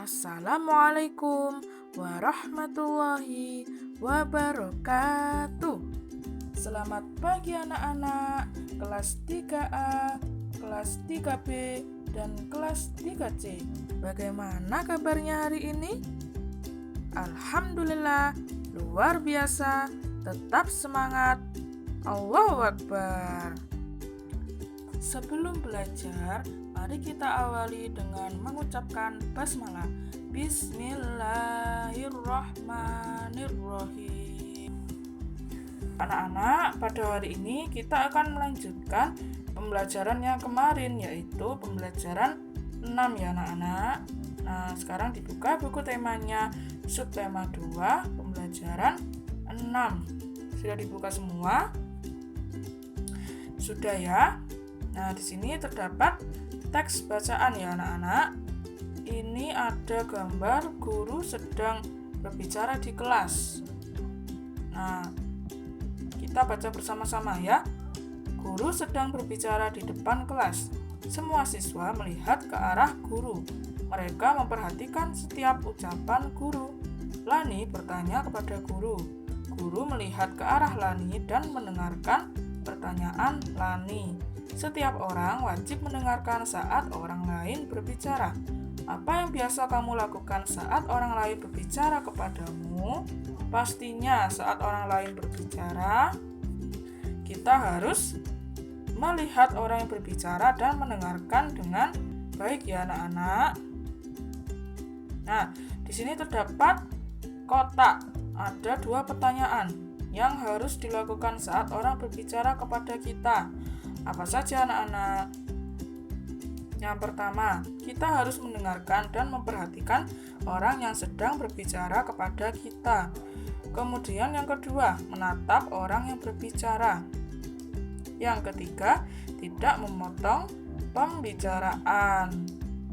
Assalamualaikum warahmatullahi wabarakatuh. Selamat pagi anak-anak kelas 3A, kelas 3B, dan kelas 3C. Bagaimana kabarnya hari ini? Alhamdulillah, luar biasa. Tetap semangat. Allahu Akbar. Sebelum belajar, mari kita awali dengan mengucapkan basmalah. Bismillahirrahmanirrahim. Anak-anak, pada hari ini kita akan melanjutkan pembelajaran yang kemarin, yaitu pembelajaran 6 ya anak-anak. Nah, sekarang dibuka buku temanya, subtema 2, pembelajaran 6. Sudah dibuka semua? Sudah ya? Nah, di sini terdapat teks bacaan ya anak-anak. Ini ada gambar guru sedang berbicara di kelas. Nah, kita baca bersama-sama ya. Guru sedang berbicara di depan kelas. Semua siswa melihat ke arah guru. Mereka memperhatikan setiap ucapan guru. Lani bertanya kepada guru. Guru melihat ke arah Lani dan mendengarkan pertanyaan Lani. Setiap orang wajib mendengarkan saat orang lain berbicara. Apa yang biasa kamu lakukan saat orang lain berbicara kepadamu? Pastinya saat orang lain berbicara, kita harus melihat orang yang berbicara dan mendengarkan dengan baik ya anak-anak. Nah, di sini terdapat kotak. Ada 2 pertanyaan yang harus dilakukan saat orang berbicara kepada kita. Apa saja anak-anak? Yang pertama, kita harus mendengarkan dan memperhatikan orang yang sedang berbicara kepada kita. Kemudian yang kedua, menatap orang yang berbicara. Yang ketiga, tidak memotong pembicaraan.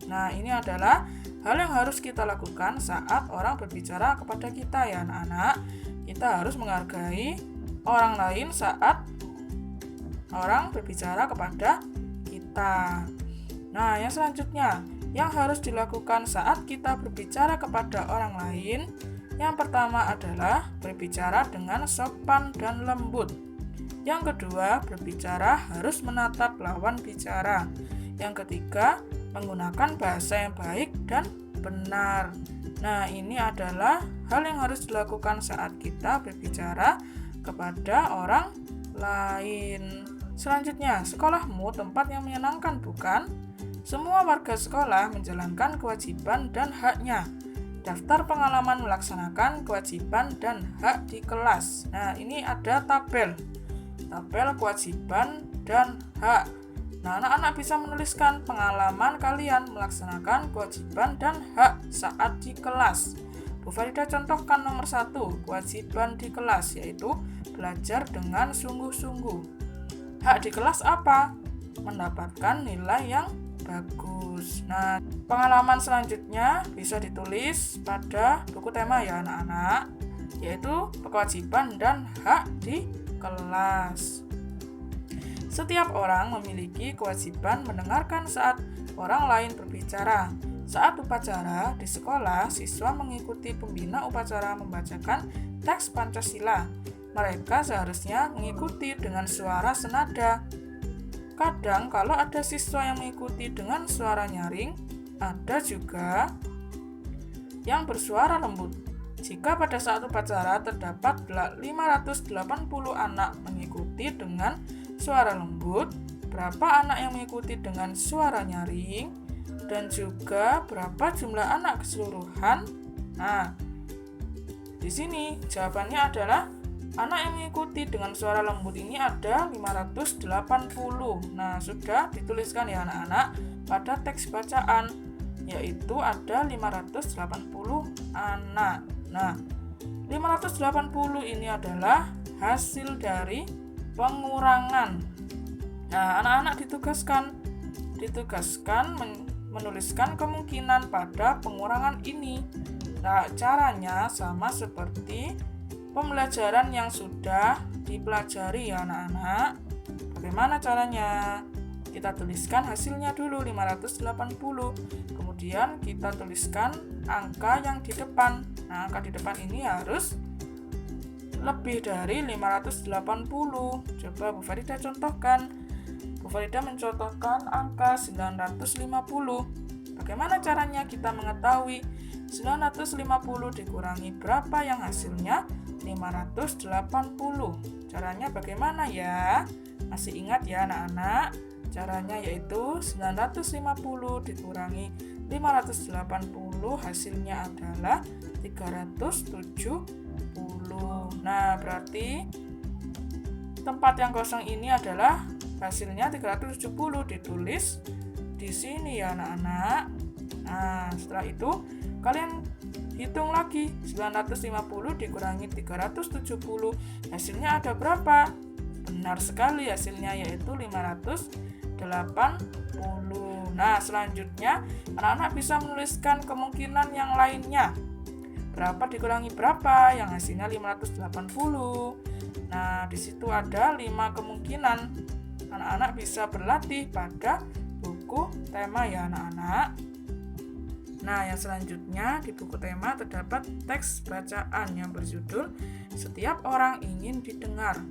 Nah, ini adalah hal yang harus kita lakukan saat orang berbicara kepada kita ya anak-anak. Kita harus menghargai orang lain saat orang berbicara kepada kita. Nah, yang selanjutnya, yang harus dilakukan saat kita berbicara kepada orang lain, yang pertama adalah berbicara dengan sopan dan lembut. Yang kedua, berbicara harus menatap lawan bicara. Yang ketiga, menggunakan bahasa yang baik dan benar. Nah, ini adalah hal yang harus dilakukan saat kita berbicara kepada orang lain. Selanjutnya, sekolahmu tempat yang menyenangkan, bukan? Semua warga sekolah menjalankan kewajiban dan haknya. Daftar pengalaman melaksanakan kewajiban dan hak di kelas. Nah, ini ada tabel kewajiban dan hak. Nah, anak-anak bisa menuliskan pengalaman kalian melaksanakan kewajiban dan hak saat di kelas. Bu Farida contohkan nomor 1, kewajiban di kelas, yaitu belajar dengan sungguh-sungguh. Hak di kelas apa? Mendapatkan nilai yang bagus. Nah, pengalaman selanjutnya bisa ditulis pada buku tema ya anak-anak, yaitu kewajiban dan hak di kelas. Setiap orang memiliki kewajiban mendengarkan saat orang lain berbicara. Saat upacara di sekolah, siswa mengikuti pembina upacara membacakan teks Pancasila. Mereka seharusnya mengikuti dengan suara senada. Kadang kalau ada siswa yang mengikuti dengan suara nyaring, ada juga yang bersuara lembut. Jika pada saat upacara terdapat 580 anak mengikuti dengan suara lembut, berapa anak yang mengikuti dengan suara nyaring, dan juga berapa jumlah anak keseluruhan? Nah, di sini jawabannya adalah anak yang mengikuti dengan suara lembut ini ada 580. Nah, sudah dituliskan ya anak-anak pada teks bacaan, yaitu ada 580 anak. Nah, 580 ini adalah hasil dari pengurangan. Nah, anak-anak ditugaskan menuliskan kemungkinan pada pengurangan ini. Nah, caranya sama seperti pembelajaran yang sudah dipelajari ya anak-anak. Bagaimana caranya? Kita tuliskan hasilnya dulu 580. Kemudian kita tuliskan angka yang di depan. Nah, angka di depan ini harus lebih dari 580. Coba Bu Farida contohkan. Bu Farida mencontohkan angka 950. Bagaimana caranya kita mengetahui 950 dikurangi berapa yang hasilnya 580? Caranya bagaimana ya? Masih ingat ya anak-anak? Caranya yaitu 950 dikurangi 580 hasilnya adalah 370. Nah, berarti tempat yang kosong ini adalah hasilnya 370, ditulis di sini ya anak-anak. Nah, setelah itu kalian hitung lagi 950 dikurangi 370 hasilnya ada berapa? Benar sekali, hasilnya yaitu 580. Nah, selanjutnya anak-anak bisa menuliskan kemungkinan yang lainnya. Berapa dikurangi berapa? Yang hasilnya 580. Nah, di situ ada 5 kemungkinan. Anak-anak bisa berlatih pada buku tema ya anak-anak. Nah, yang selanjutnya di buku tema terdapat teks bacaan yang berjudul Setiap Orang Ingin Didengar.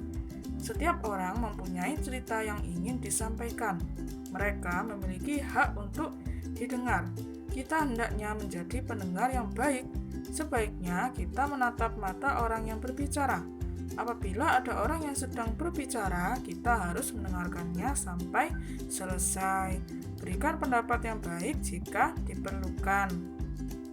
Setiap orang mempunyai cerita yang ingin disampaikan. Mereka memiliki hak untuk didengar. Kita hendaknya menjadi pendengar yang baik. Sebaiknya kita menatap mata orang yang berbicara. Apabila ada orang yang sedang berbicara, kita harus mendengarkannya sampai selesai. Berikan pendapat yang baik jika diperlukan.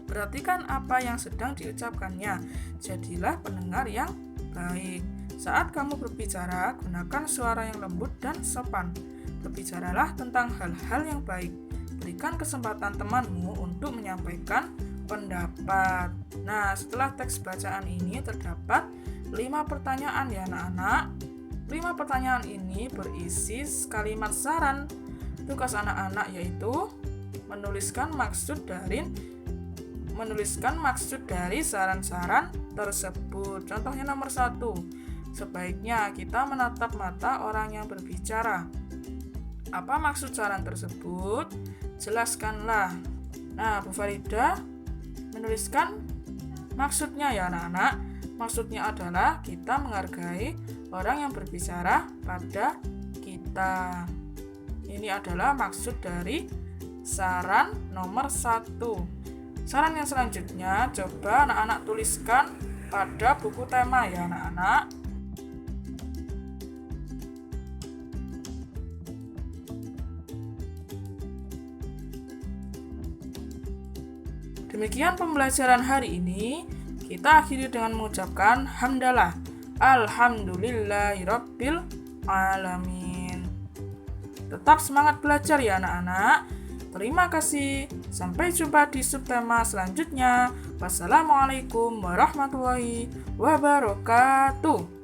Perhatikan apa yang sedang diucapkannya. Jadilah pendengar yang baik. Saat kamu berbicara, gunakan suara yang lembut dan sopan. Berbicaralah tentang hal-hal yang baik. Berikan kesempatan temanmu untuk menyampaikan pendapat. Nah, setelah teks bacaan ini terdapat 5 pertanyaan ya anak-anak. 5 pertanyaan ini berisi kalimat saran. Tugas anak-anak yaitu menuliskan maksud dari saran-saran tersebut. Contohnya nomor 1. Sebaiknya kita menatap mata orang yang berbicara. Apa maksud saran tersebut? Jelaskanlah. Nah, Bu Farida menuliskan maksudnya ya anak-anak. Maksudnya adalah kita menghargai orang yang berbicara pada kita. Ini adalah maksud dari saran nomor 1. Saran yang selanjutnya, coba anak-anak tuliskan pada buku tema ya anak-anak. Demikian pembelajaran hari ini. Kita akhiri dengan mengucapkan hamdalah. Alhamdulillahirabbil alamin. Tetap semangat belajar ya anak-anak. Terima kasih. Sampai jumpa di subtema selanjutnya. Wassalamualaikum warahmatullahi wabarakatuh.